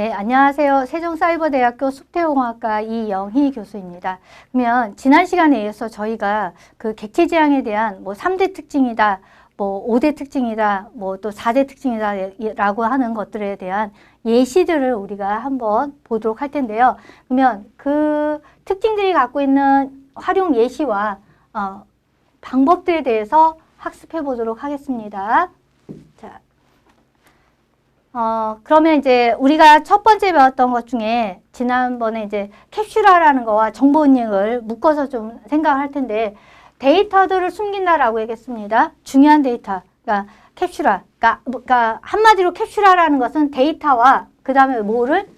네, 안녕하세요. 세종사이버대학교 숙태공학과 이영희 교수입니다. 그러면 지난 시간에 이어서 저희가 그 객체지향에 대한 뭐 3대 특징이다, 뭐 5대 특징이다, 뭐 또 4대 특징이다 라고 하는 것들에 대한 예시들을 우리가 한번 보도록 할 텐데요. 그러면 그 특징들이 갖고 있는 활용 예시와 방법들에 대해서 학습해 보도록 하겠습니다. 자. 그러면 이제 우리가 첫 번째 배웠던 것 중에 지난번에 이제 캡슐화라는 거와 정보 은닉을 묶어서 좀 생각을 할 텐데, 데이터들을 숨긴다라고 얘기했습니다. 중요한 데이터. 그러니까 캡슐화. 그러니까 한마디로 캡슐화라는 것은 데이터와 그 다음에 뭐를?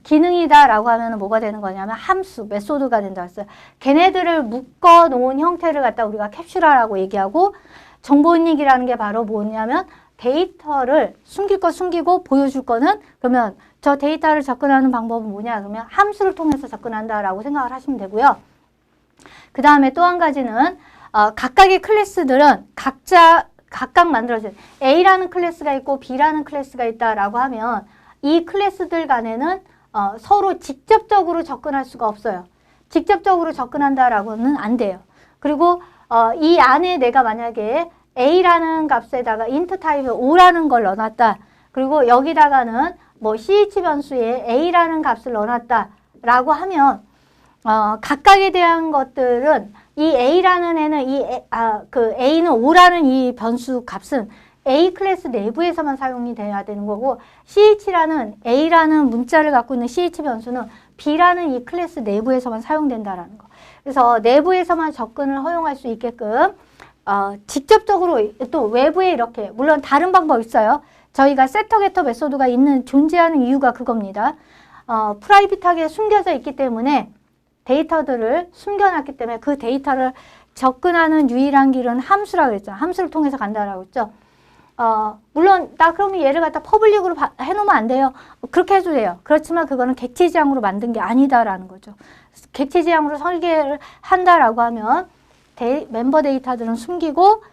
기능이다라고 하면 뭐가 되는 거냐면 함수, 메소드가 된다고 했어요. 걔네들을 묶어 놓은 형태를 갖다 우리가 캡슐화라고 얘기하고, 정보 은닉이라는 게 바로 뭐냐면 데이터를 숨길 거 숨기고 보여줄 거는, 그러면 저 데이터를 접근하는 방법은 뭐냐? 그러면 함수를 통해서 접근한다라고 생각을 하시면 되고요. 그 다음에 또 한 가지는 각각의 클래스들은 각각 만들어진 A라는 클래스가 있고 B라는 클래스가 있다라고 하면 이 클래스들 간에는 서로 직접적으로 접근할 수가 없어요. 직접적으로 접근한다라고는 안 돼요. 그리고 이 안에 내가 만약에 A라는 값에다가 int 타입의 5라는 걸 넣어놨다. 그리고 여기다가는 뭐 ch 변수에 A라는 값을 넣어놨다 라고 하면 각각에 대한 것들은 이 A라는 애는 그 A는 5라는 이 변수 값은 A 클래스 내부에서만 사용이 돼야 되는 거고, ch라는 A라는 문자를 갖고 있는 ch 변수는 B라는 이 클래스 내부에서만 사용된다라는 거. 그래서 내부에서만 접근을 허용할 수 있게끔 직접적으로 또 외부에 이렇게, 물론 다른 방법 있어요. 저희가 세터 게터 메소드가 존재하는 이유가 그겁니다. 프라이빗하게 숨겨져 있기 때문에, 데이터들을 숨겨놨기 때문에 그 데이터를 접근하는 유일한 길은 함수라고 그랬죠. 함수를 통해서 간다라고 했죠. 물론 나 그러면 얘를 갖다 퍼블릭으로 해놓으면 안 돼요. 그렇게 해도 돼요. 그렇지만 그거는 객체지향으로 만든 게 아니다라는 거죠. 객체지향으로 설계를 한다라고 하면 멤버 데이터들은 숨기고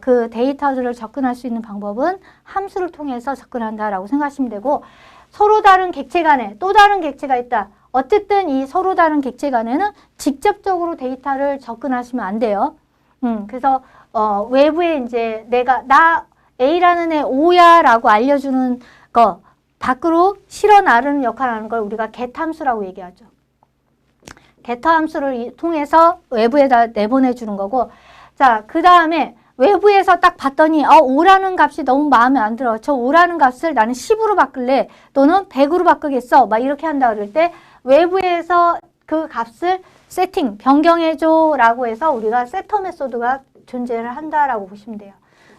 그 데이터들을 접근할 수 있는 방법은 함수를 통해서 접근한다라고 생각하시면 되고, 서로 다른 객체 간에 또 다른 객체가 있다. 어쨌든 이 서로 다른 객체 간에는 직접적으로 데이터를 접근하시면 안 돼요. 그래서 외부에 이제 나 A라는 애 5야 라고 알려주는 거 밖으로 실어 나르는 역할을 하는 걸 우리가 get 함수라고 얘기하죠. get 함수를 통해서 외부에다 내보내주는 거고, 자, 그 다음에 외부에서 딱 봤더니 5라는 값이 너무 마음에 안 들어. 저 5라는 값을 나는 10으로 바꿀래. 또는 100으로 바꾸겠어. 막 이렇게 한다 그럴 때 외부에서 그 값을 변경해줘 라고 해서 우리가 세터 메소드가 존재를 한다라고 보시면 돼요.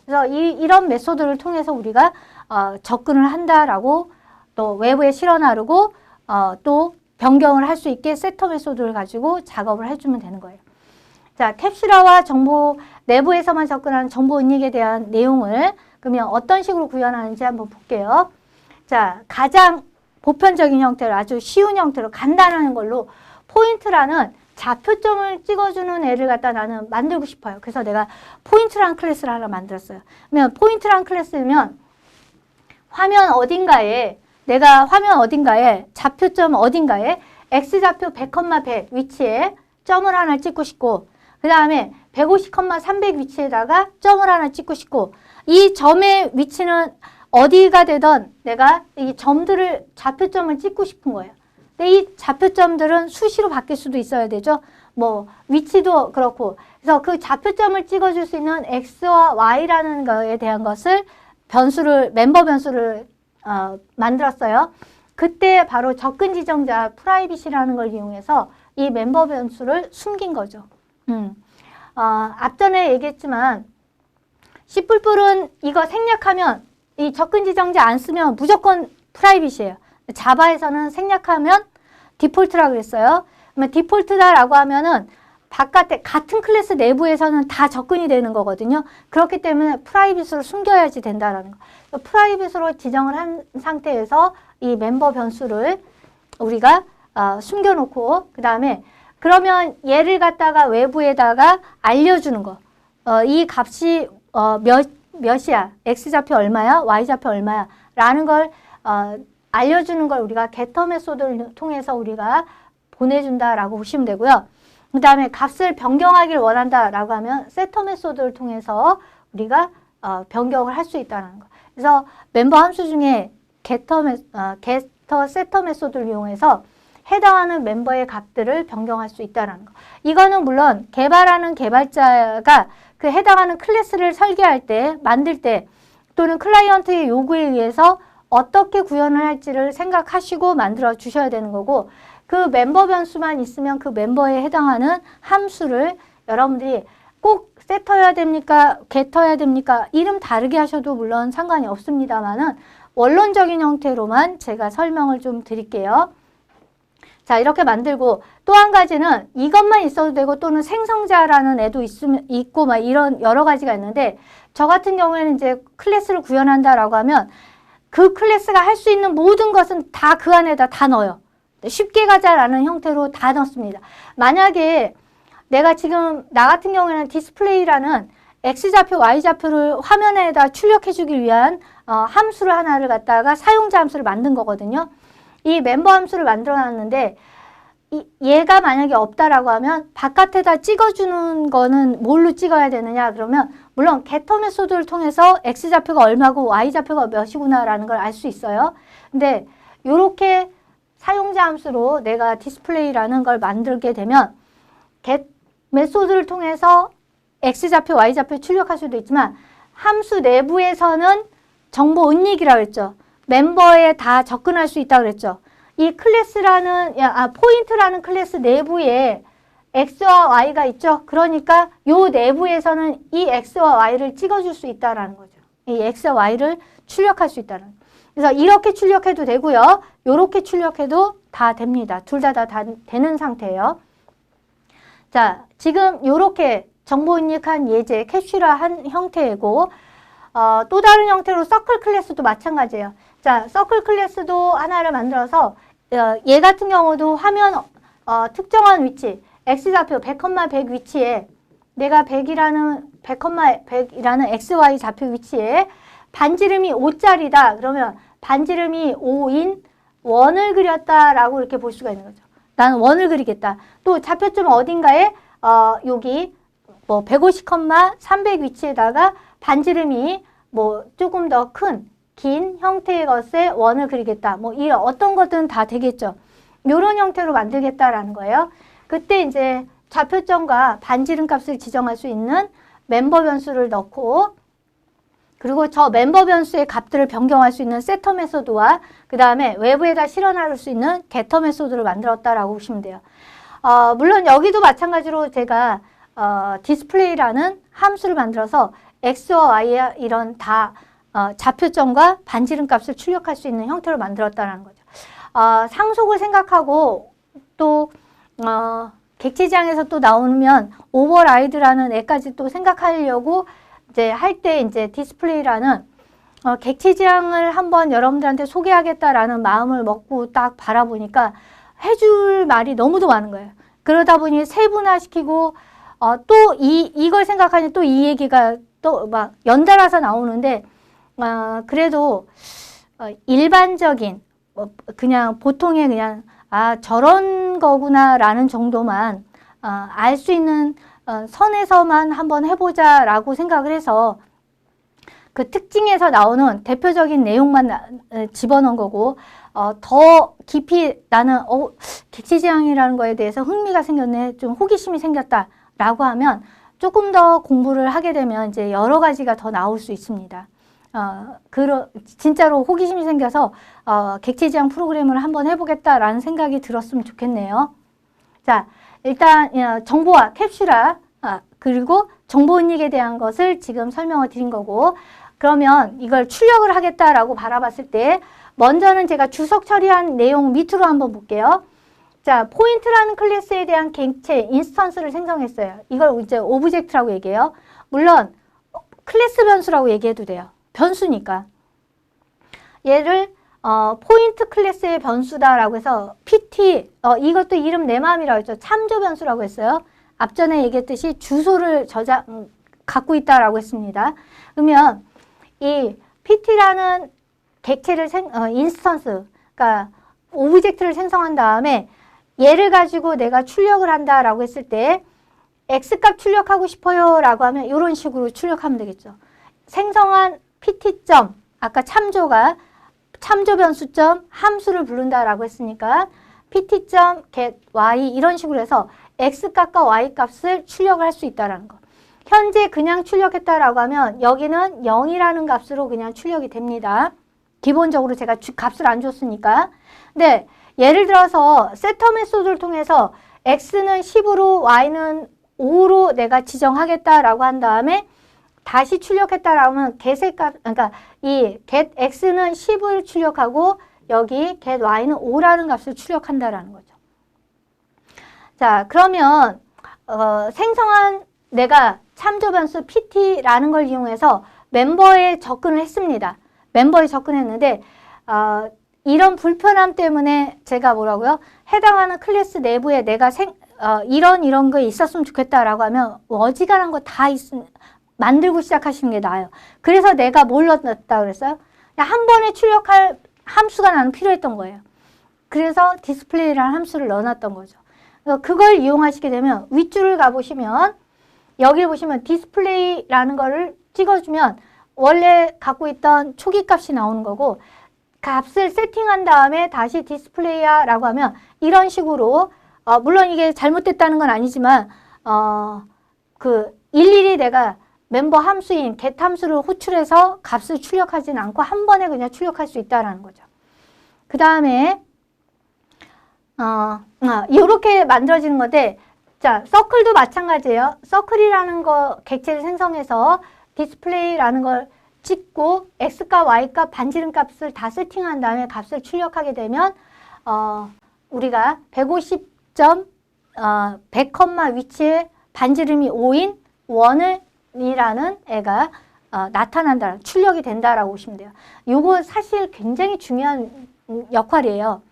그래서 이런 메소드를 통해서 우리가 접근을 한다라고, 또 외부에 실어 나르고 또 변경을 할 수 있게 세터 메소드를 가지고 작업을 해주면 되는 거예요. 자, 캡슐화와 정보 내부에서만 접근하는 정보 은닉에 대한 내용을 그러면 어떤 식으로 구현하는지 한번 볼게요. 자, 가장 보편적인 형태로, 아주 쉬운 형태로 간단한 걸로 포인트라는 좌표점을 찍어주는 애를 갖다 나는 만들고 싶어요. 그래서 내가 포인트라는 클래스를 하나 만들었어요. 그러면 포인트라는 클래스면 화면 어딘가에 좌표점 어딘가에 x좌표 100,100 위치에 점을 하나 찍고 싶고, 그 다음에 150,300 위치에다가 점을 하나 찍고 싶고, 이 점의 위치는 어디가 되던 내가 이 좌표점을 찍고 싶은 거예요. 근데 이 좌표점들은 수시로 바뀔 수도 있어야 되죠. 뭐 위치도 그렇고. 그래서 그 좌표점을 찍어줄 수 있는 x와 y라는 거에 대한 것을 멤버 변수를 만들었어요. 그때 바로 접근 지정자 프라이빗이라는 걸 이용해서 이 멤버 변수를 숨긴 거죠. 앞전에 얘기했지만 C++은 이거 생략하면, 이 접근 지정자 안 쓰면 무조건 프라이빗이에요. 자바에서는 생략하면 디폴트라고 그랬어요. 그러면 디폴트다라고 하면은 바깥에 같은 클래스 내부에서는 다 접근이 되는 거거든요. 그렇기 때문에 프라이빗으로 숨겨야지 된다라는 거. 프라이빗으로 지정을 한 상태에서 이 멤버 변수를 우리가 숨겨놓고, 그 다음에 그러면 얘를 갖다가 외부에다가 알려주는 거. 이 값이 몇이야? x좌표 얼마야? y좌표 얼마야? 라는 걸 알려주는 걸 우리가 getter 메소드를 통해서 우리가 보내준다라고 보시면 되고요. 그 다음에 값을 변경하기를 원한다라고 하면 setter 메소드를 통해서 우리가 변경을 할 수 있다는 거. 그래서 멤버 함수 중에 getter, setter 메소드를 이용해서 해당하는 멤버의 값들을 변경할 수 있다는 거. 이거는 물론 개발하는 개발자가 그 해당하는 클래스를 설계할 때, 만들 때 또는 클라이언트의 요구에 의해서 어떻게 구현을 할지를 생각하시고 만들어 주셔야 되는 거고, 그 멤버 변수만 있으면 그 멤버에 해당하는 함수를 여러분들이 꼭 세터여야 됩니까? 게터여야 됩니까? 이름 다르게 하셔도 물론 상관이 없습니다만은 원론적인 형태로만 제가 설명을 좀 드릴게요. 자, 이렇게 만들고 또 한 가지는 이것만 있어도 되고 또는 생성자라는 애도 있고 막 이런 여러 가지가 있는데, 저 같은 경우에는 이제 클래스를 구현한다라고 하면 그 클래스가 할 수 있는 모든 것은 다 그 안에다 다 넣어요. 쉽게 가자라는 형태로 다 넣습니다. 만약에 내가 지금 나 같은 경우에는 디스플레이라는 X좌표, Y좌표를 화면에다 출력해 주기 위한 함수를 하나를 갖다가 사용자 함수를 만든 거거든요. 이 멤버 함수를 만들어 놨는데 얘가 만약에 없다라고 하면 바깥에다 찍어주는 거는 뭘로 찍어야 되느냐 그러면 물론 getter 메소드를 통해서 X좌표가 얼마고 Y좌표가 몇이구나 라는 걸 알 수 있어요. 근데 요렇게 사용자 함수로 내가 디스플레이라는 걸 만들게 되면 get 메소드를 통해서 X좌표, Y좌표 출력할 수도 있지만 함수 내부에서는 정보 은닉이라고 했죠. 멤버에 다 접근할 수 있다고 그랬죠. 이 클래스라는, 포인트라는 클래스 내부에 X와 Y가 있죠. 그러니까 요 내부에서는 이 X와 Y를 찍어줄 수 있다는 거죠. 이 X와 Y를 출력할 수 있다는 거죠. 그래서 이렇게 출력해도 되고요. 요렇게 출력해도 다 됩니다. 둘 다 되는 상태예요. 자, 지금 요렇게 정보 입력한 예제 캡슐화한 형태이고 또 다른 형태로 서클 클래스도 마찬가지예요. 자, 서클 클래스도 하나를 만들어서 얘 같은 경우도 화면 특정한 위치 X좌표 100,100 위치에 내가 100이라는 XY 좌표 위치에 반지름이 5짜리다. 그러면 반지름이 5인 원을 그렸다라고 이렇게 볼 수가 있는 거죠. 나는 원을 그리겠다. 또 좌표점 어딘가에 여기 뭐 150,300 위치에다가 반지름이 뭐 조금 더 큰 긴 형태의 것에 원을 그리겠다. 뭐 이런 어떤 것들은 다 되겠죠. 이런 형태로 만들겠다라는 거예요. 그때 이제 좌표점과 반지름 값을 지정할 수 있는 멤버 변수를 넣고 그리고 저 멤버 변수의 값들을 변경할 수 있는 세터 메소드와 그 다음에 외부에다 실어나를 수 있는 게터 메소드를 만들었다라고 보시면 돼요. 물론 여기도 마찬가지로 제가 디스플레이라는 함수를 만들어서 X와 Y와 이런 다 좌표점과 반지름 값을 출력할 수 있는 형태로 만들었다는 거죠. 상속을 생각하고 또 객체지향에서 또 나오면 오버라이드라는 애까지 또 생각하려고 이제 할 때 이제 디스플레이라는 객체지향을 한번 여러분들한테 소개하겠다라는 마음을 먹고 딱 바라보니까 해줄 말이 너무도 많은 거예요. 그러다 보니 세분화시키고 또 이걸 생각하니 또 이 얘기가 또 막 연달아서 나오는데 그래도 일반적인 그냥 보통의 그냥 저런 거구나라는 정도만 알 수 있는 선에서만 한번 해보자라고 생각을 해서 그 특징에서 나오는 대표적인 내용만 집어넣은 거고 더 깊이 나는 객체지향이라는 거에 대해서 흥미가 생겼네, 좀 호기심이 생겼다라고 하면 조금 더 공부를 하게 되면 이제 여러 가지가 더 나올 수 있습니다. 진짜로 호기심이 생겨서 객체지향 프로그램을 한번 해보겠다라는 생각이 들었으면 좋겠네요. 자, 일단 정보화, 캡슐화 그리고 정보 은닉에 대한 것을 지금 설명을 드린 거고, 그러면 이걸 출력을 하겠다라고 바라봤을 때 먼저는 제가 주석 처리한 내용 밑으로 한번 볼게요. 자, 포인트라는 클래스에 대한 객체 인스턴스를 생성했어요. 이걸 이제 오브젝트라고 얘기해요. 물론 클래스 변수라고 얘기해도 돼요. 변수니까. 얘를 포인트 클래스의 변수다라고 해서 PT, 이것도 이름 내 마음이라고 했죠. 참조 변수라고 했어요. 앞전에 얘기했듯이 주소를 갖고 있다라고 했습니다. 그러면 이 PT라는 객체를 인스턴스, 그러니까 오브젝트를 생성한 다음에 얘를 가지고 내가 출력을 한다라고 했을 때 x값 출력하고 싶어요 라고 하면 이런 식으로 출력하면 되겠죠. 생성한 pt.점, 아까 참조 변수점 함수를 부른다라고 했으니까 pt.get y 이런 식으로 해서 x값과 y값을 출력을 할 수 있다는 거. 현재 그냥 출력했다라고 하면 여기는 0이라는 값으로 그냥 출력이 됩니다. 기본적으로 제가 값을 안 줬으니까. 근데 예를 들어서 세터 메소드를 통해서 x는 10으로 y는 5로 내가 지정하겠다라고 한 다음에 다시 출력했다라고 하면 get의 값, 그러니까 이 get x는 10을 출력하고 여기 get y는 5라는 값을 출력한다라는 거죠. 자, 그러면 생성한 내가 참조 변수 pt라는 걸 이용해서 멤버에 접근을 했습니다. 멤버에 접근했는데 이런 불편함 때문에 제가 뭐라고요? 해당하는 클래스 내부에 내가 이런 거 있었으면 좋겠다라고 하면 어지간한 거 다 만들고 시작하시는 게 나아요. 그래서 내가 뭘 넣었다 그랬어요? 그냥 한 번에 출력할 함수가 나는 필요했던 거예요. 그래서 디스플레이라는 함수를 넣어놨던 거죠. 그걸 이용하시게 되면 윗줄을 가보시면 여기 보시면 디스플레이라는 거를 찍어주면 원래 갖고 있던 초기 값이 나오는 거고 값을 세팅한 다음에 다시 디스플레이야 라고 하면 이런 식으로 물론 이게 잘못됐다는 건 아니지만 일일이 내가 멤버 함수인 get 함수를 호출해서 값을 출력하지는 않고 한 번에 그냥 출력할 수 있다는 거죠. 그 다음에 이렇게 만들어지는 건데 자, 서클도 마찬가지예요. 서클이라는 거 객체를 생성해서 디스플레이라는 걸 찍고 x값, y값, 반지름 값을 다 세팅한 다음에 값을 출력하게 되면 우리가 150점 100, 위치에 반지름이 5인 원이라는 애가 나타난다, 출력이 된다라고 보시면 돼요. 요거 사실 굉장히 중요한 역할이에요.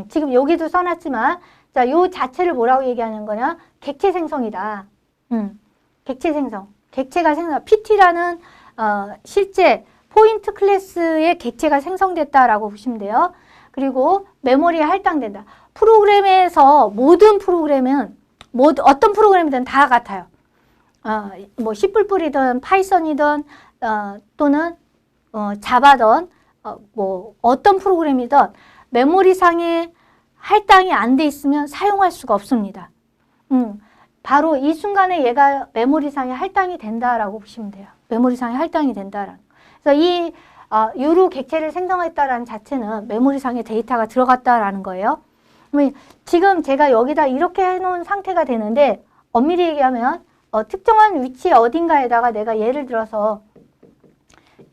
지금 여기도 써놨지만 자, 요 자체를 뭐라고 얘기하는 거냐? 객체 생성이다. 객체 생성. 객체가 생성. PT라는 실제 포인트 클래스의 객체가 생성됐다라고 보시면 돼요. 그리고 메모리에 할당된다. 프로그램에서 모든 프로그램은 어떤 프로그램이든 다 같아요. 뭐 C++이든 파이썬이든 또는 자바든 뭐 어떤 프로그램이든 메모리상에 할당이 안 돼 있으면 사용할 수가 없습니다. 바로 이 순간에 얘가 메모리상에 할당이 된다라고 보시면 돼요. 메모리상에 할당이 된다라는. 그래서 이 유로 객체를 생성했다라는 자체는 메모리상에 데이터가 들어갔다라는 거예요. 지금 제가 여기다 이렇게 해놓은 상태가 되는데 엄밀히 얘기하면 특정한 위치 어딘가에다가 내가 예를 들어서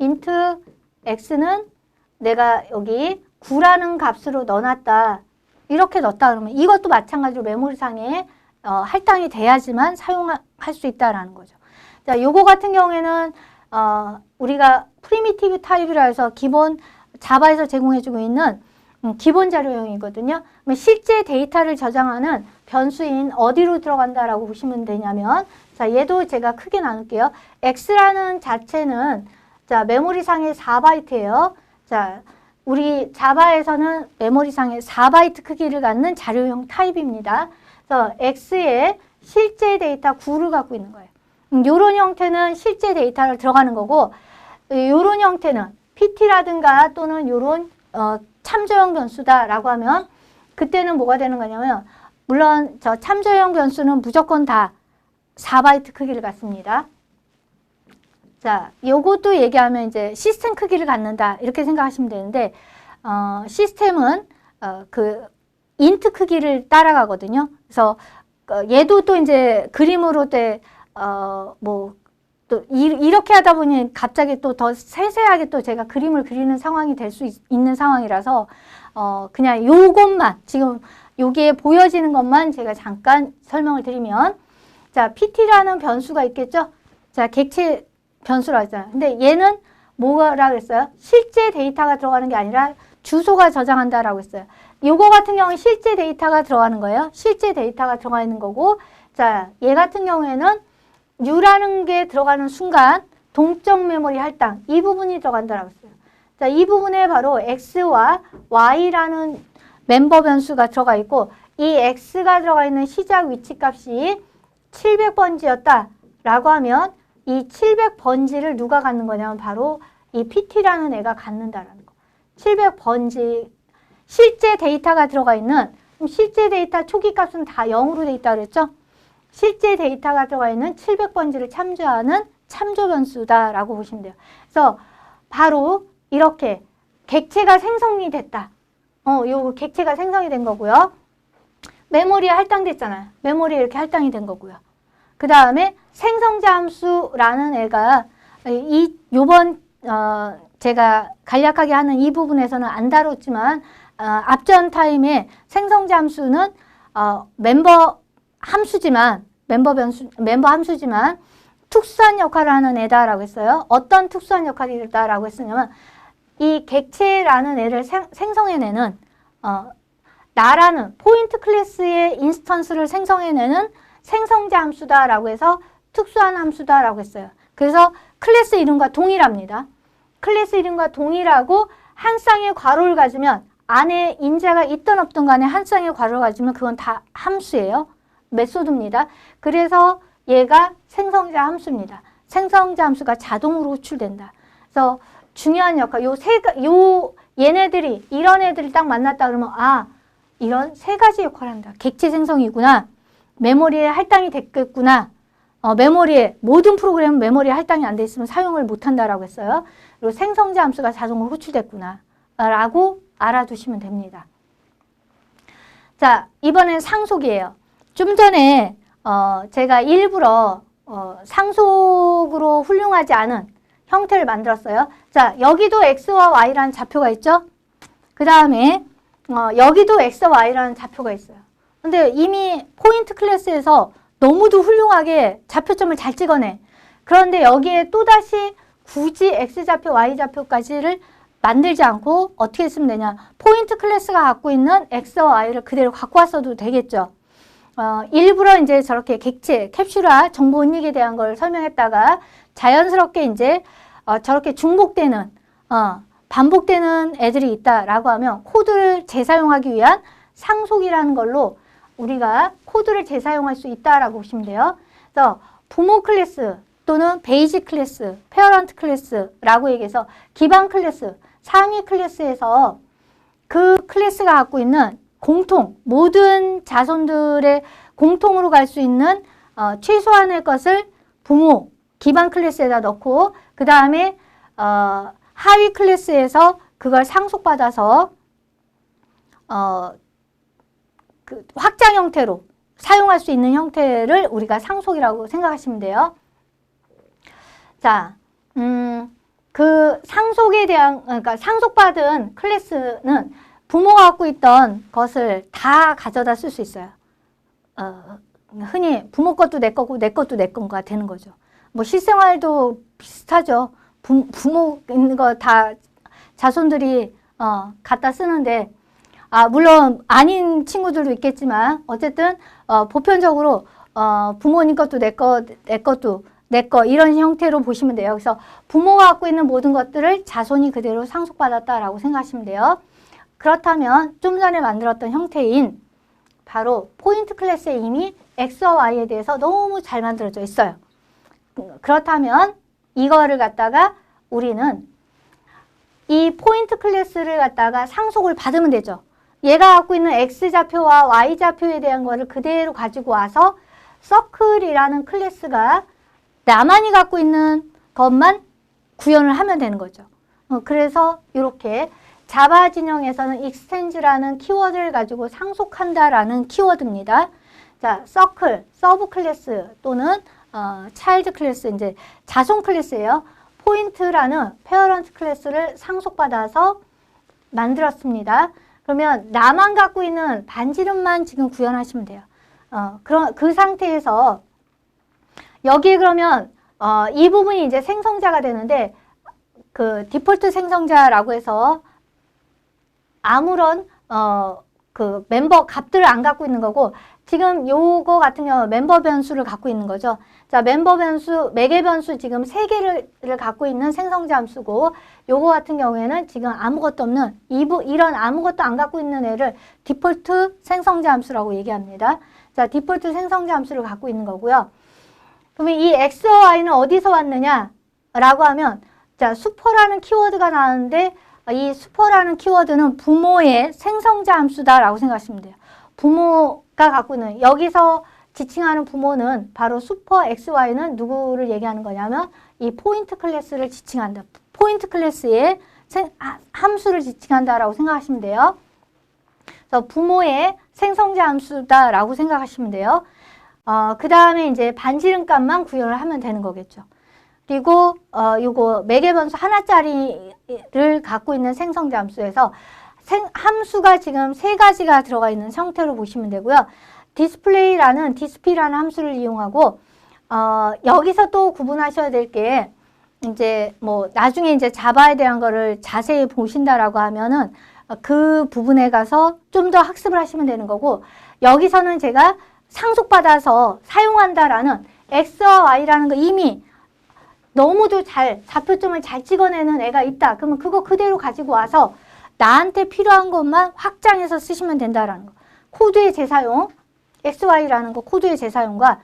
int x는 내가 여기 9라는 값으로 넣어놨다. 이렇게 넣었다 그러면 이것도 마찬가지로 메모리상에 할당이 돼야지만 사용할 수 있다라는 거죠. 자, 요거 같은 경우에는 우리가 프리미티브 타입이라 해서 기본 자바에서 제공해주고 있는 기본 자료형이거든요. 실제 데이터를 저장하는 변수인 어디로 들어간다라고 보시면 되냐면 자, 얘도 제가 크게 나눌게요. x라는 자체는 자, 메모리상의 4바이트예요. 자, 우리 자바에서는 메모리상의 4바이트 크기를 갖는 자료형 타입입니다. 그래서 x의 실제 데이터 9를 갖고 있는 거예요. 이런 형태는 실제 데이터를 들어가는 거고 이런 형태는 pt라든가 또는 이런 참조형 변수다라고 하면 그때는 뭐가 되는 거냐면 물론 저 참조형 변수는 무조건 다 4바이트 크기를 갖습니다. 자, 요것도 얘기하면 이제 시스템 크기를 갖는다 이렇게 생각하시면 되는데 시스템은 그 인트 크기를 따라가거든요. 그래서 얘도 또 이제 그림으로 또 이렇게 하다 보니 갑자기 또 더 세세하게 또 제가 그림을 그리는 상황이 될 수 있는 상황이라서 그냥 요것만 지금 여기에 보여지는 것만 제가 잠깐 설명을 드리면 자, pt라는 변수가 있겠죠? 자, 객체 변수라고 했잖아요. 근데 얘는 뭐라 그랬어요? 실제 데이터가 들어가는 게 아니라 주소가 저장한다라고 했어요. 요거 같은 경우는 실제 데이터가 들어가는 거예요. 실제 데이터가 들어가 있는 거고 자, 얘 같은 경우에는 U라는 게 들어가는 순간 동적 메모리 할당 이 부분이 들어간다라고 했어요. 자, 이 부분에 바로 x와 y라는 멤버 변수가 들어가 있고 이 x가 들어가 있는 시작 위치 값이 700번지였다 라고 하면 이 700번지를 누가 갖는 거냐면 바로 이 pt라는 애가 갖는다라는 거. 700번지 실제 데이터가 들어가 있는 실제 데이터 초기 값은 다 0으로 돼 있다 그랬죠? 실제 데이터가 들어가 있는 700번지를 참조하는 참조 변수다라고 보시면 돼요. 그래서 바로 이렇게 객체가 생성이 됐다. 요 객체가 생성이 된 거고요. 메모리에 할당됐잖아요. 메모리에 이렇게 할당이 된 거고요. 그 다음에 생성자 함수라는 애가 요번 제가 간략하게 하는 이 부분에서는 안 다뤘지만 앞전 타임에 생성자 함수는 멤버 함수지만 특수한 역할을 하는 애다라고 했어요. 어떤 특수한 역할이다라고 했으냐면 이 객체라는 애를 생성해내는 나라는 포인트 클래스의 인스턴스를 생성해내는 생성자 함수다라고 해서 특수한 함수다라고 했어요. 그래서 클래스 이름과 동일합니다. 클래스 이름과 동일하고 한 쌍의 괄호를 가지면 안에 인자가 있든 없든 간에 한 쌍의 괄호를 가지면 그건 다 함수예요. 메소드입니다. 그래서 얘가 생성자 함수입니다. 생성자 함수가 자동으로 호출된다. 그래서 중요한 역할, 얘네들이, 이런 애들이 딱 만났다 그러면, 이런 세 가지 역할을 한다. 객체 생성이구나. 메모리에 할당이 됐겠구나. 모든 프로그램은 메모리에 할당이 안 돼 있으면 사용을 못 한다라고 했어요. 그리고 생성자 함수가 자동으로 호출됐구나. 라고 알아두시면 됩니다. 자, 이번엔 상속이에요. 좀 전에, 제가 일부러, 상속으로 훌륭하지 않은 형태를 만들었어요. 자, 여기도 x와 y라는 좌표가 있죠? 그 다음에 여기도 x와 y라는 좌표가 있어요. 근데 이미 포인트 클래스에서 너무도 훌륭하게 좌표점을 잘 찍어내. 그런데 여기에 또다시 굳이 x좌표, y좌표까지를 만들지 않고 어떻게 했으면 되냐. 포인트 클래스가 갖고 있는 x와 y를 그대로 갖고 왔어도 되겠죠. 일부러 이제 저렇게 객체, 캡슐화 정보 은닉에 대한 걸 설명했다가 자연스럽게 이제 저렇게 중복되는 반복되는 애들이 있다라고 하면 코드를 재사용하기 위한 상속이라는 걸로 우리가 코드를 재사용할 수 있다라고 보시면 돼요. 그래서 부모 클래스 또는 베이직 클래스, 페어런트 클래스라고 얘기해서 기반 클래스, 상위 클래스에서 그 클래스가 갖고 있는 모든 자손들의 공통으로 갈 수 있는 최소한의 것을 부모, 기반 클래스에다 넣고 그 다음에 하위 클래스에서 그걸 상속받아서 그 확장 형태로 사용할 수 있는 형태를 우리가 상속이라고 생각하시면 돼요. 자, 그 상속에 대한, 그러니까 상속받은 클래스는 부모가 갖고 있던 것을 다 가져다 쓸 수 있어요. 흔히 부모 것도 내 거고 내 것도 내 건가 되는 거죠. 뭐 실생활도 비슷하죠. 부모 있는 거 다 자손들이 갖다 쓰는데 물론 아닌 친구들도 있겠지만 어쨌든 보편적으로 부모님 것도 내 것도 내 거 이런 형태로 보시면 돼요. 그래서 부모가 갖고 있는 모든 것들을 자손이 그대로 상속받았다라고 생각하시면 돼요. 그렇다면 좀 전에 만들었던 형태인 바로 포인트 클래스에 이미 X와 Y에 대해서 너무 잘 만들어져 있어요. 그렇다면 이거를 갖다가 우리는 이 포인트 클래스를 갖다가 상속을 받으면 되죠. 얘가 갖고 있는 X좌표와 Y좌표에 대한 거를 그대로 가지고 와서 서클이라는 클래스가 나만이 갖고 있는 것만 구현을 하면 되는 거죠. 그래서 이렇게 자바 진영에서는 extends라는 키워드를 가지고 상속한다라는 키워드입니다. 자, 서클, 서브 클래스 또는 차일드 클래스, 이제 자손 클래스예요. 포인트라는 페어런트 클래스를 상속받아서 만들었습니다. 그러면 나만 갖고 있는 반지름만 지금 구현하시면 돼요. 그 상태에서 여기에 그러면 이 부분이 이제 생성자가 되는데 그 디폴트 생성자라고 해서 아무런 그 멤버 값들을 안 갖고 있는 거고, 지금 요거 같은 경우 멤버 변수를 갖고 있는 거죠. 자, 멤버 변수, 매개 변수 지금 3개를 갖고 있는 생성자 함수고, 요거 같은 경우에는 지금 아무것도 없는 이런 아무것도 안 갖고 있는 애를 디폴트 생성자 함수라고 얘기합니다. 자, 디폴트 생성자 함수를 갖고 있는 거고요. 그러면 이 x와 y는 어디서 왔느냐? 라고 하면, 자, 슈퍼라는 키워드가 나왔는데, 이 슈퍼라는 키워드는 부모의 생성자 함수다라고 생각하시면 돼요. 부모가 갖고 있는, 여기서 지칭하는 부모는 바로 슈퍼 xy는 누구를 얘기하는 거냐면 이 포인트 클래스를 지칭한다. 포인트 클래스의 함수를 지칭한다라고 생각하시면 돼요. 그래서 부모의 생성자 함수다라고 생각하시면 돼요. 그 다음에 이제 반지름값만 구현을 하면 되는 거겠죠. 그리고 요거 매개 변수 하나짜리를 갖고 있는 생성자 함수에서 함수가 지금 3가지가 들어가 있는 형태로 보시면 되고요. 디스플레이라는 함수를 이용하고 여기서 또 구분하셔야 될 게 이제 뭐 나중에 이제 자바에 대한 거를 자세히 보신다라고 하면은 그 부분에 가서 좀 더 학습을 하시면 되는 거고, 여기서는 제가 상속받아서 사용한다라는 x와 y라는 거 이미 너무도 좌표점을 잘 찍어내는 애가 있다. 그러면 그거 그대로 가지고 와서 나한테 필요한 것만 확장해서 쓰시면 된다라는 거. 코드의 재사용, xy라는 거 코드의 재사용과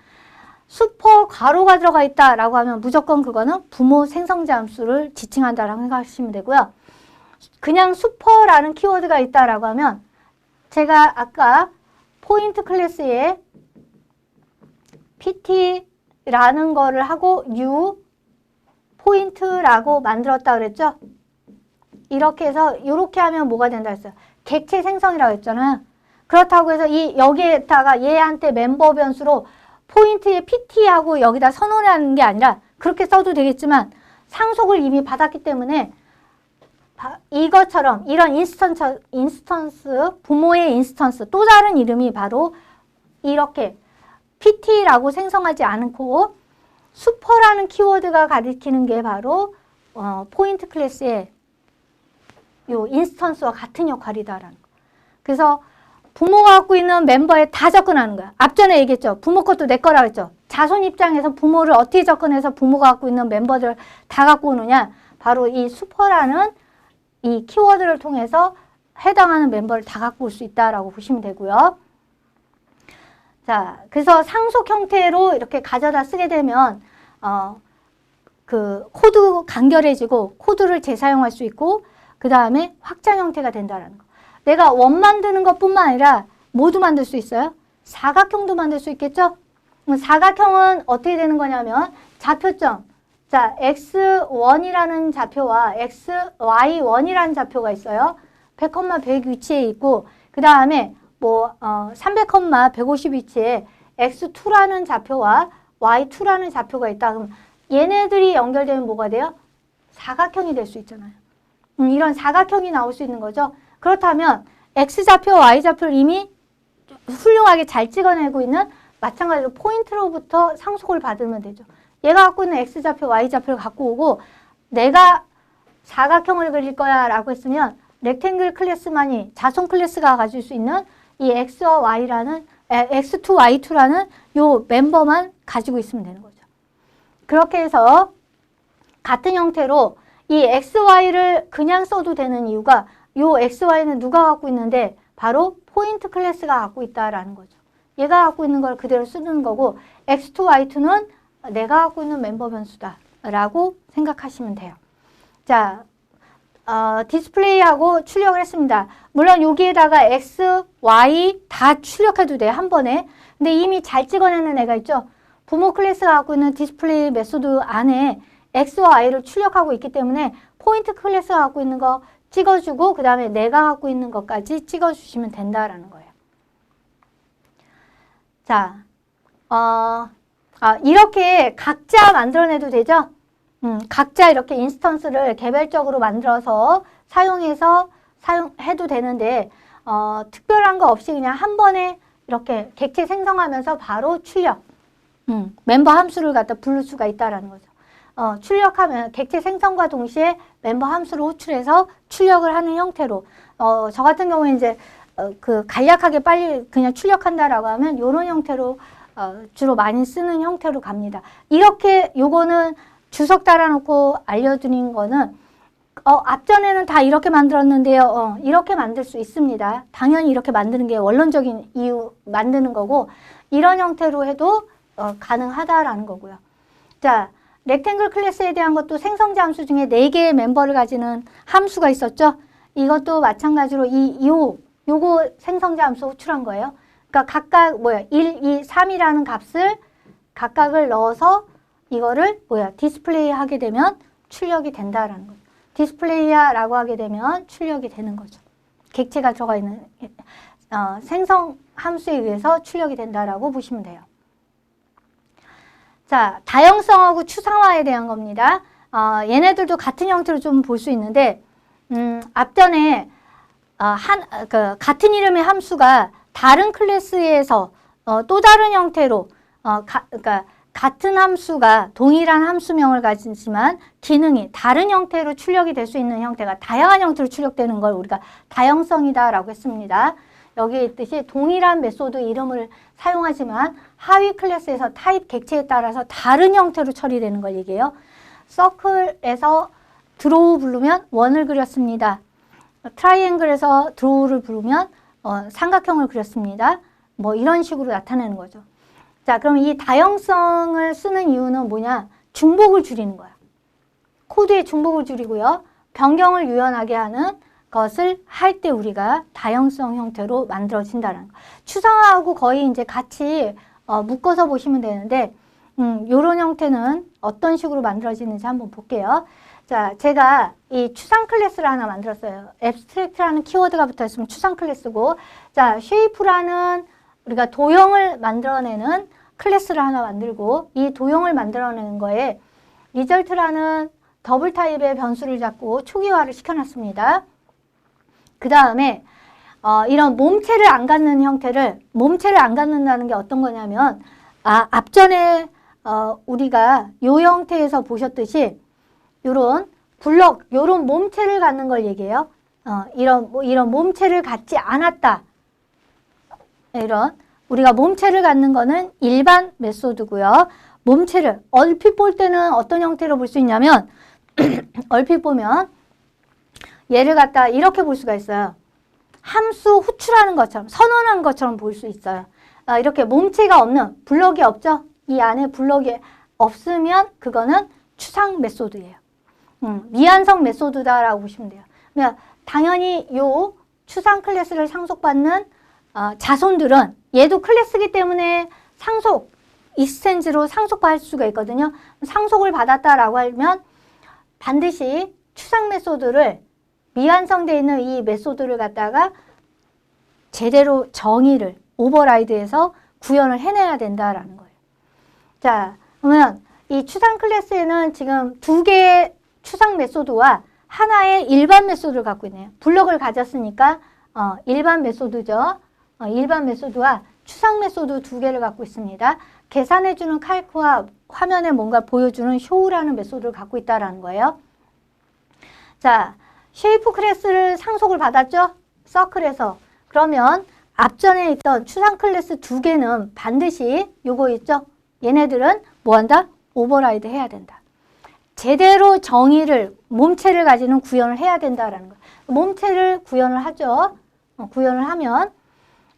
슈퍼 괄호가 들어가 있다라고 하면 무조건 그거는 부모 생성자 함수를 지칭한다라고 생각하시면 되고요. 그냥 슈퍼라는 키워드가 있다라고 하면 제가 아까 포인트 클래스에 pt라는 거를 하고 u 포인트라고 만들었다 그랬죠? 이렇게 해서 이렇게 하면 뭐가 된다 했어요? 객체 생성이라고 했잖아요. 그렇다고 해서 여기에다가 얘한테 멤버 변수로 포인트에 pt하고 여기다 선언하는 게 아니라 그렇게 써도 되겠지만 상속을 이미 받았기 때문에 이것처럼 이런 인스턴스, 부모의 인스턴스, 또 다른 이름이 바로 이렇게 pt라고 생성하지 않고 슈퍼라는 키워드가 가리키는 게 바로 포인트 클래스의 요 인스턴스와 같은 역할이다라는 거. 그래서 부모가 갖고 있는 멤버에 다 접근하는 거야. 앞전에 얘기했죠. 부모 것도 내 거라고 했죠. 자손 입장에서 부모를 어떻게 접근해서 부모가 갖고 있는 멤버들을 다 갖고 오느냐. 바로 이 슈퍼라는 이 키워드를 통해서 해당하는 멤버를 다 갖고 올 수 있다라고 보시면 되고요. 자, 그래서 상속 형태로 이렇게 가져다 쓰게 되면 그 코드 간결해지고 코드를 재사용할 수 있고 그 다음에 확장 형태가 된다는 거. 내가 원 만드는 것뿐만 아니라 모두 만들 수 있어요. 사각형도 만들 수 있겠죠? 사각형은 어떻게 되는 거냐면 좌표점. 자, x1이라는 좌표와 xy1이라는 좌표가 있어요. 100, 100 위치에 있고 그 다음에 뭐 300, 150 위치에 x2라는 좌표와 y2라는 좌표가 있다. 그럼 얘네들이 연결되면 뭐가 돼요? 사각형이 될 수 있잖아요. 이런 사각형이 나올 수 있는 거죠. 그렇다면 x좌표, y좌표를 이미 훌륭하게 잘 찍어내고 있는 마찬가지로 포인트로부터 상속을 받으면 되죠. 얘가 갖고 있는 x좌표, y좌표를 갖고 오고 내가 사각형을 그릴 거야 라고 했으면 렉탱글 클래스만이 자손 클래스가 가질 수 있는 이 x와 y라는 x2, y2라는 요 멤버만 가지고 있으면 되는 거죠. 그렇게 해서 같은 형태로 이 xy를 그냥 써도 되는 이유가 요 xy는 누가 갖고 있는데 바로 포인트 클래스가 갖고 있다라는 거죠. 얘가 갖고 있는 걸 그대로 쓰는 거고 x2, y2는 내가 갖고 있는 멤버 변수다 라고 생각하시면 돼요. 자, 디스플레이하고 출력을 했습니다. 물론 여기에다가 x, y 다 출력해도 돼요. 한 번에. 근데 이미 잘 찍어내는 애가 있죠. 부모 클래스가 갖고 있는 디스플레이 메소드 안에 x와 y를 출력하고 있기 때문에 포인트 클래스가 갖고 있는 거 찍어주고 그 다음에 내가 갖고 있는 것까지 찍어주시면 된다라는 거예요. 자, 이렇게 각자 만들어내도 되죠? 각자 이렇게 인스턴스를 개별적으로 만들어서 사용해도 되는데 특별한 거 없이 그냥 한 번에 이렇게 객체 생성하면서 바로 출력, 멤버 함수를 갖다 부를 수가 있다라는 거죠. 출력하면 객체 생성과 동시에 멤버 함수를 호출해서 출력을 하는 형태로 저 같은 경우에 이제 그 간략하게 빨리 그냥 출력한다라고 하면 이런 형태로 주로 많이 쓰는 형태로 갑니다. 이렇게 요거는 주석 달아놓고 알려드린 거는 앞전에는 다 이렇게 만들었는데요. 이렇게 만들 수 있습니다. 당연히 이렇게 만드는 게 원론적인 이유 만드는 거고 이런 형태로 해도 가능하다라는 거고요. 자, 렉탱글 클래스에 대한 것도 생성자 함수 중에 4개의 멤버를 가지는 함수가 있었죠. 이것도 마찬가지로 요거 생성자 함수 호출한 거예요. 그러니까 각각 1, 2, 3이라는 값을 각각을 넣어서 이거를 디스플레이 하게 되면 출력이 된다라는 거죠. 디스플레이야라고 하게 되면 출력이 되는 거죠. 객체가 들어가 있는 생성 함수에 의해서 출력이 된다라고 보시면 돼요. 자, 다형성하고 추상화에 대한 겁니다. 얘네들도 같은 형태로 좀 볼 수 있는데 앞전에 같은 이름의 함수가 다른 클래스에서 또 다른 형태로 그러니까 같은 함수가 동일한 함수명을 가지지만 기능이 다른 형태로 출력이 될 수 있는 형태가 다양한 형태로 출력되는 걸 우리가 다형성이다라고 했습니다. 여기에 있듯이 동일한 메소드 이름을 사용하지만 하위 클래스에서 타입 객체에 따라서 다른 형태로 처리되는 걸 얘기해요. 서클에서 드로우 부르면 원을 그렸습니다. 트라이앵글에서 드로우를 부르면 삼각형을 그렸습니다. 뭐 이런 식으로 나타내는 거죠. 자, 그럼 이 다형성을 쓰는 이유는 뭐냐? 중복을 줄이는 거야. 코드의 중복을 줄이고요. 변경을 유연하게 하는 것을 할 때 우리가 다형성 형태로 만들어진다는 거. 추상화하고 거의 이제 같이 묶어서 보시면 되는데 요런 형태는 어떤 식으로 만들어지는지 한번 볼게요. 자, 제가 이 추상 클래스를 하나 만들었어요. abstract라는 키워드가 붙어 있으면 추상 클래스고, 자, shape라는 우리가 도형을 만들어내는 클래스를 하나 만들고, 이 도형을 만들어내는 거에 result라는 더블 타입의 변수를 잡고 초기화를 시켜놨습니다. 그 다음에 이런 몸체를 안 갖는 형태를, 몸체를 안 갖는다는 게 어떤 거냐면, 앞전에 우리가 요 형태에서 보셨듯이 요런 블럭, 요런 몸체를 갖는 걸 얘기해요. 이런 몸체를 갖지 않았다. 이런 우리가 몸체를 갖는 거는 일반 메소드고요. 몸체를 얼핏 볼 때는 어떤 형태로 볼 수 있냐면 얼핏 보면 얘를 갖다 이렇게 볼 수가 있어요. 함수 호출하는 것처럼, 선언하는 것처럼 볼 수 있어요. 이렇게 몸체가 없는, 블럭이 없죠? 이 안에 블럭이 없으면 그거는 추상 메소드예요. 미완성 메소드다라고 보시면 돼요. 그러니까 당연히 요 추상 클래스를 상속받는 자손들은 얘도 클래스이기 때문에 상속, 익스텐즈로 상속받을 수가 있거든요. 상속을 받았다라고 하면 반드시 추상 메소드를 미완성되어 있는 이 메소드를 갖다가 제대로 정의를 오버라이드해서 구현을 해내야 된다라는 거예요. 자, 그러면 이 추상 클래스에는 지금 2개의 추상 메소드와 하나의 일반 메소드를 갖고 있네요. 블럭을 가졌으니까 일반 메소드죠. 일반 메소드와 추상 메소드 2개를 갖고 있습니다. 계산해주는 칼크와 화면에 뭔가 보여주는 쇼우라는 메소드를 갖고 있다는 거예요. 자, 쉐이프 클래스를 상속을 받았죠? 서클에서. 그러면 앞전에 있던 추상 클래스 2개는 반드시 요거 있죠? 얘네들은 뭐 한다? 오버라이드 해야 된다. 제대로 정의를, 몸체를 가지는 구현을 해야 된다라는 거예요. 몸체를 구현을 하죠. 구현을 하면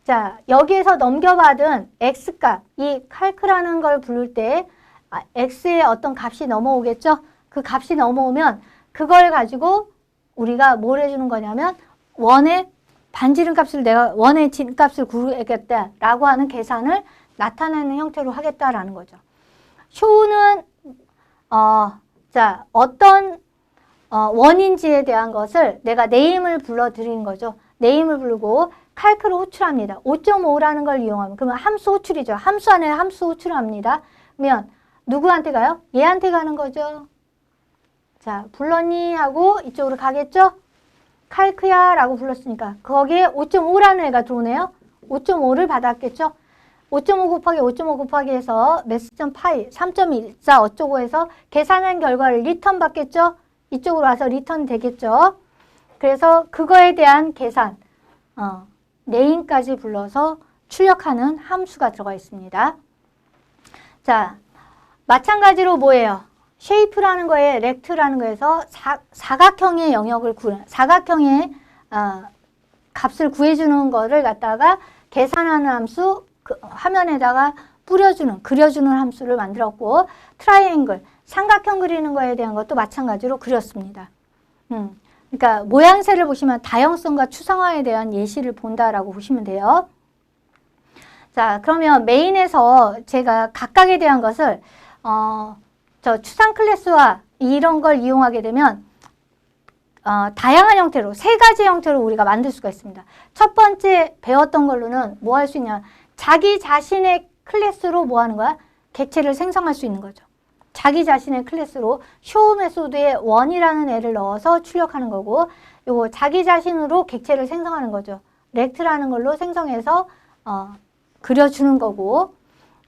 자, 여기에서 넘겨받은 x값, 이 칼크라는 걸 부를 때 x의 어떤 값이 넘어오겠죠? 그 값이 넘어오면 그걸 가지고 우리가 뭘 해주는 거냐면 원의 반지름 값을 내가 원의 진값을 구하겠다라고 하는 계산을 나타내는 형태로 하겠다라는 거죠. 쇼는 자, 어떤 원인지에 대한 것을 내가 네임을 불러드리는 거죠. 네임을 부르고 칼크로 호출합니다. 5.5라는 걸 이용하면 그러면 함수 호출이죠. 함수 안에 함수 호출을 합니다. 그러면 누구한테 가요? 얘한테 가는 거죠. 자, 불렀니? 하고 이쪽으로 가겠죠? 칼크야 라고 불렀으니까 거기에 5.5라는 애가 들어오네요. 5.5를 받았겠죠? 5.5 곱하기 5.5 곱하기 해서 매스.파이 3.14 어쩌고 해서 계산한 결과를 리턴 받겠죠? 이쪽으로 와서 리턴 되겠죠? 그래서 그거에 대한 계산 네임까지 불러서 출력하는 함수가 들어가 있습니다. 자, 마찬가지로 뭐예요? 쉐이프라는 거에 렉트라는 거에서 사각형의 영역을 사각형의 값을 구해주는 거를 갖다가 계산하는 함수, 화면에다가 그려주는 함수를 만들었고, 트라이앵글, 삼각형 그리는 거에 대한 것도 마찬가지로 그렸습니다. 그러니까 모양새를 보시면 다형성과 추상화에 대한 예시를 본다라고 보시면 돼요. 자, 그러면 메인에서 제가 각각에 대한 것을 저 추상 클래스와 이런 걸 이용하게 되면 다양한 형태로, 세 가지 형태로 우리가 만들 수가 있습니다. 첫 번째 배웠던 걸로는 뭐 할 수 있냐, 자기 자신의 클래스로 뭐 하는 거야? 객체를 생성할 수 있는 거죠. 자기 자신의 클래스로 쇼 메소드에 원이라는 애를 넣어서 출력하는 거고, 요거 자기 자신으로 객체를 생성하는 거죠. 렉트라는 걸로 생성해서 그려주는 거고,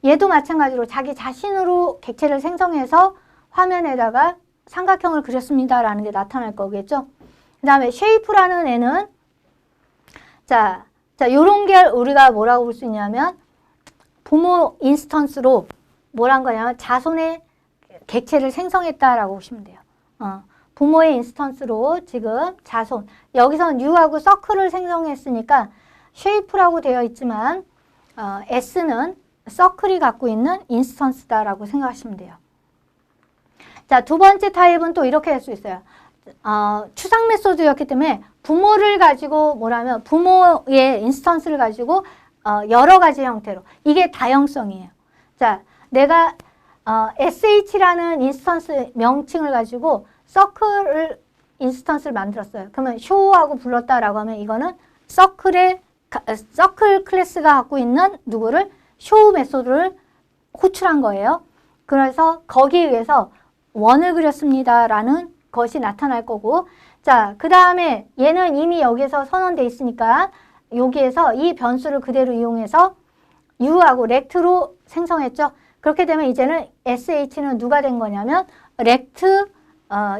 얘도 마찬가지로 자기 자신으로 객체를 생성해서 화면에다가 삼각형을 그렸습니다라는 게 나타날 거겠죠. 그 다음에 쉐이프라는 애는 요런 게 우리가 뭐라고 볼 수 있냐면, 부모 인스턴스로 뭐란 거냐면 자손의 객체를 생성했다라고 보시면 돼요. 부모의 인스턴스로 지금 자손, 여기서는 U하고 서클을 생성했으니까 쉐이프라고 되어 있지만 S는 서클이 갖고 있는 인스턴스다라고 생각하시면 돼요. 자, 두 번째 타입은 또 이렇게 할 수 있어요. 추상 메소드였기 때문에 부모를 가지고 뭐라면 부모의 인스턴스를 가지고 여러 가지 형태로, 이게 다형성이에요. 자, 내가 sh라는 인스턴스 명칭을 가지고 서클을 인스턴스를 만들었어요. 그러면 show하고 불렀다라고 하면 이거는 서클 클래스가 갖고 있는 누구를 show 메소드를 호출한 거예요. 그래서 거기에 의해서 원을 그렸습니다라는 것이 나타날 거고, 자, 그 다음에 얘는 이미 여기에서 선언돼 있으니까 여기에서 이 변수를 그대로 이용해서 U하고 렉트로 생성했죠. 그렇게 되면 이제는 SH는 누가 된 거냐면 렉트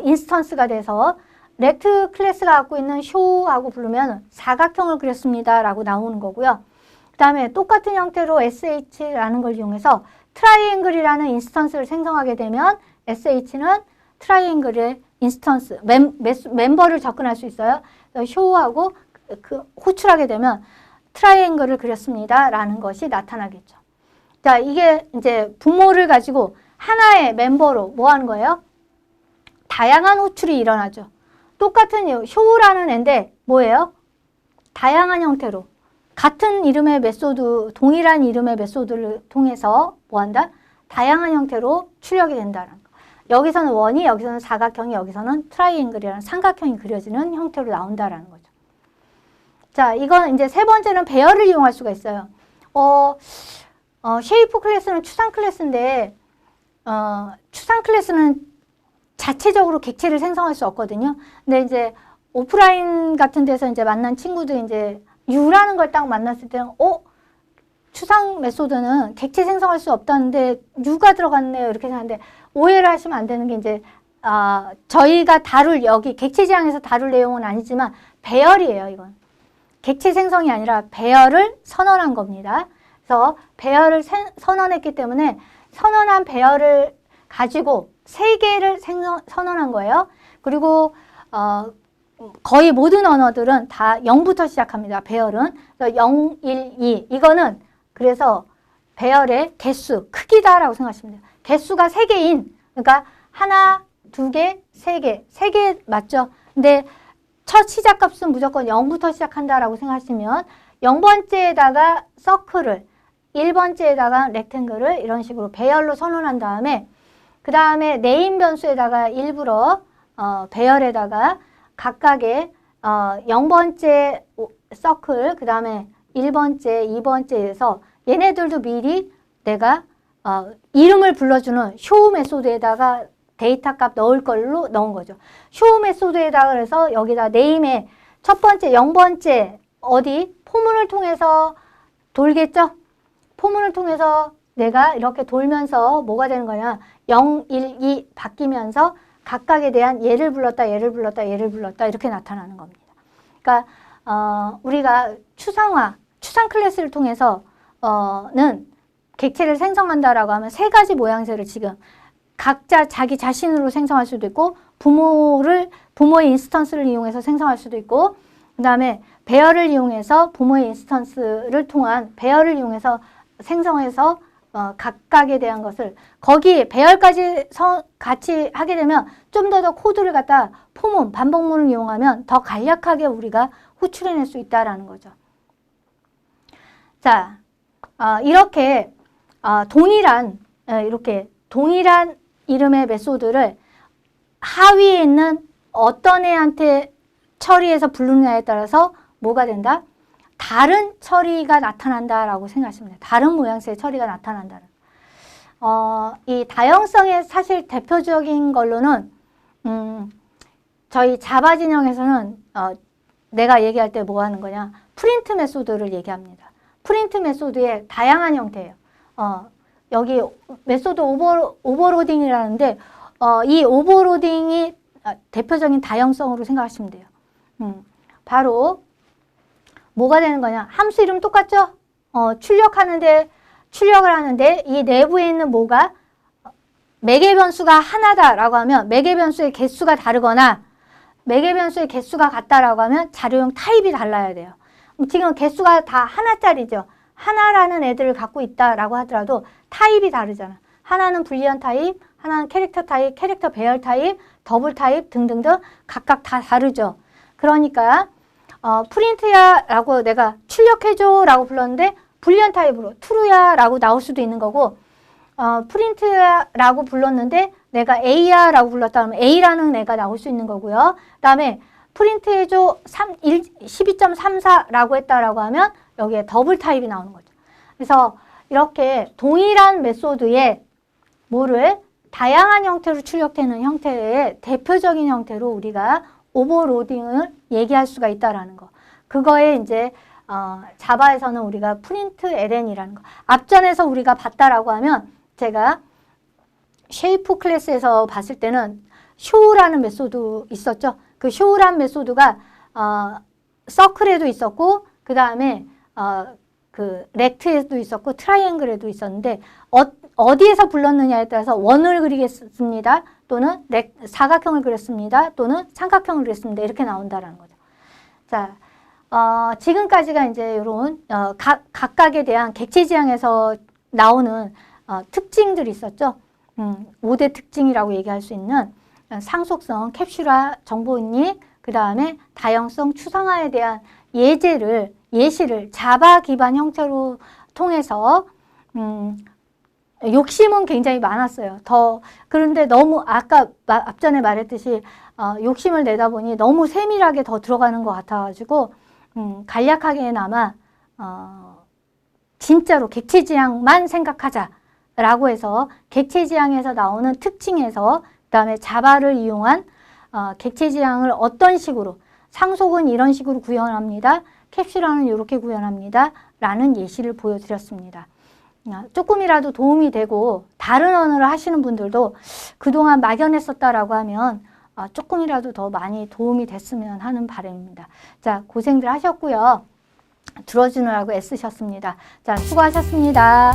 인스턴스가 돼서 렉트 클래스가 갖고 있는 show하고 부르면 사각형을 그렸습니다 라고 나오는 거고요. 그 다음에 똑같은 형태로 SH라는 걸 이용해서 트라이앵글이라는 인스턴스를 생성하게 되면 SH는 트라이앵글의 인스턴스, 멤버를 접근할 수 있어요. show하고 호출하게 되면 트라이앵글을 그렸습니다 라는 것이 나타나겠죠. 자, 이게 이제 부모를 가지고 하나의 멤버로 뭐 하는 거예요? 다양한 호출이 일어나죠. 똑같은 show라는 애인데 뭐예요? 다양한 형태로 같은 이름의 메소드, 동일한 이름의 메소드를 통해서 뭐 한다? 다양한 형태로 출력이 된다는 거. 여기서는 원이, 여기서는 사각형이, 여기서는 트라이앵글이라는 삼각형이 그려지는 형태로 나온다라는 거죠. 자, 이건 이제 세 번째는 배열을 이용할 수가 있어요. 쉐이프 클래스는 추상 클래스인데, 추상 클래스는 자체적으로 객체를 생성할 수 없거든요. 근데 이제 오프라인 같은 데서 이제 만난 친구들 이제 U라는 걸 딱 만났을 때는, 추상 메소드는 객체 생성할 수 없다는데 U가 들어갔네요. 이렇게 생각하는데 오해를 하시면 안 되는 게 이제, 저희가 여기 객체 지향에서 다룰 내용은 아니지만 배열이에요, 이건. 객체 생성이 아니라 배열을 선언한 겁니다. 그래서 배열을 선언했기 때문에 선언한 배열을 가지고 세 개를 선언한 거예요. 그리고 거의 모든 언어들은 다 0부터 시작합니다. 배열은. 0, 1, 2. 이거는 그래서 배열의 개수, 크기다라고 생각하시면 돼요. 개수가 3개인, 그러니까 하나, 2개, 3개. 3개 맞죠? 근데 첫 시작값은 무조건 0부터 시작한다라고 생각하시면 0번째에다가 서클을, 1번째에다가 렉탱글을 이런 식으로 배열로 선언한 다음에 그 다음에 네임 변수에다가 일부러 배열에다가 각각의 0번째 서클, 그 다음에 1번째, 2번째에서 얘네들도 미리 내가 이름을 불러주는 쇼 메소드에다가 데이터 값 넣을 걸로 넣은 거죠. 쇼 메소드에다가 그래서 여기다 네임에 첫 번째, 0번째 어디 포문을 통해서 돌겠죠? 포문을 통해서 내가 이렇게 돌면서 뭐가 되는 거냐? 0, 1, 2 바뀌면서 각각에 대한 얘를 불렀다, 얘를 불렀다, 얘를 불렀다 이렇게 나타나는 겁니다. 그러니까 우리가 추상 클래스를 통해서 는 객체를 생성한다라고 하면 세 가지 모양새를 지금 각자 자기 자신으로 생성할 수도 있고 부모의 인스턴스를 이용해서 생성할 수도 있고 그 다음에 배열을 이용해서 부모의 인스턴스를 통한 배열을 이용해서 생성해서 각각에 대한 것을 거기 배열까지 같이 하게 되면 좀 더 코드를 갖다 포문, 반복문을 이용하면 더 간략하게 우리가 호출해낼 수 있다라는 거죠. 자, 이렇게 동일한 이름의 메소드를 하위에 있는 어떤 애한테 처리해서 부르느냐에 따라서 뭐가 된다? 다른 처리가 나타난다라고 생각하시면 돼요. 다른 모양새의 처리가 나타난다는. 이 다형성의 사실 대표적인 걸로는 저희 자바 진영에서는 내가 얘기할 때 뭐 하는 거냐? 프린트 메소드를 얘기합니다. 프린트 메소드의 다양한 형태예요. 여기 메소드 오버로딩이라는데 이 오버로딩이 대표적인 다형성으로 생각하시면 돼요. 바로 뭐가 되는 거냐? 함수 이름 똑같죠? 출력을 하는데 이 내부에 있는 뭐가 매개 변수가 하나다라고 하면 매개 변수의 개수가 다르거나 매개 변수의 개수가 같다라고 하면 자료형 타입이 달라야 돼요. 지금 개수가 다 하나짜리죠. 하나라는 애들을 갖고 있다라고 하더라도 타입이 다르잖아. 하나는 불리언 타입, 하나는 캐릭터 타입, 캐릭터 배열 타입, 더블 타입 등등등 각각 다 다르죠. 그러니까 프린트야 라고 내가 출력해줘 라고 불렀는데 불리언 타입으로 true야 라고 나올 수도 있는 거고 프린트야 라고 불렀는데 내가 A야 라고 불렀다 하면 A라는 애가 나올 수 있는 거고요. 그 다음에 프린트해줘 12.34 라고 했다라고 하면 여기에 더블 타입이 나오는 거죠. 그래서 이렇게 동일한 메소드에 뭐를 다양한 형태로 출력되는 형태의 대표적인 형태로 우리가 오버로딩을 얘기할 수가 있다라는 거. 그거에 이제 자바에서는 우리가 프린트 ln이라는 거. 앞전에서 우리가 봤다라고 하면 제가 쉐이프 클래스에서 봤을 때는 show라는 메소드 있었죠. 그 show라는 메소드가 서클에도 있었고 그 다음에 그 렉트에도 있었고 트라이앵글에도 있었는데 어디에서 불렀느냐에 따라서 원을 그리겠습니다. 또는 사각형을 그렸습니다. 또는 삼각형을 그렸습니다. 이렇게 나온다라는 거죠. 자, 지금까지가 이제 이런 각각에 대한 객체 지향에서 나오는 특징들이 있었죠. 5대 특징이라고 얘기할 수 있는 상속성, 캡슐화, 정보인식, 그 다음에 다형성, 추상화에 대한 예시를 자바 기반 형태로 통해서 욕심은 굉장히 많았어요. 그런데 너무 아까 앞전에 말했듯이 욕심을 내다 보니 너무 세밀하게 더 들어가는 것 같아가지고 간략하게나마 진짜로 객체지향만 생각하자라고 해서 객체지향에서 나오는 특징에서 그 다음에 자바를 이용한 객체지향을 어떤 식으로 상속은 이런 식으로 구현합니다. 캡슐화는 이렇게 구현합니다. 라는 예시를 보여드렸습니다. 조금이라도 도움이 되고 다른 언어를 하시는 분들도 그동안 막연했었다라고 하면 조금이라도 더 많이 도움이 됐으면 하는 바람입니다. 자, 고생들 하셨고요. 들어주느라고 애쓰셨습니다. 자, 수고하셨습니다.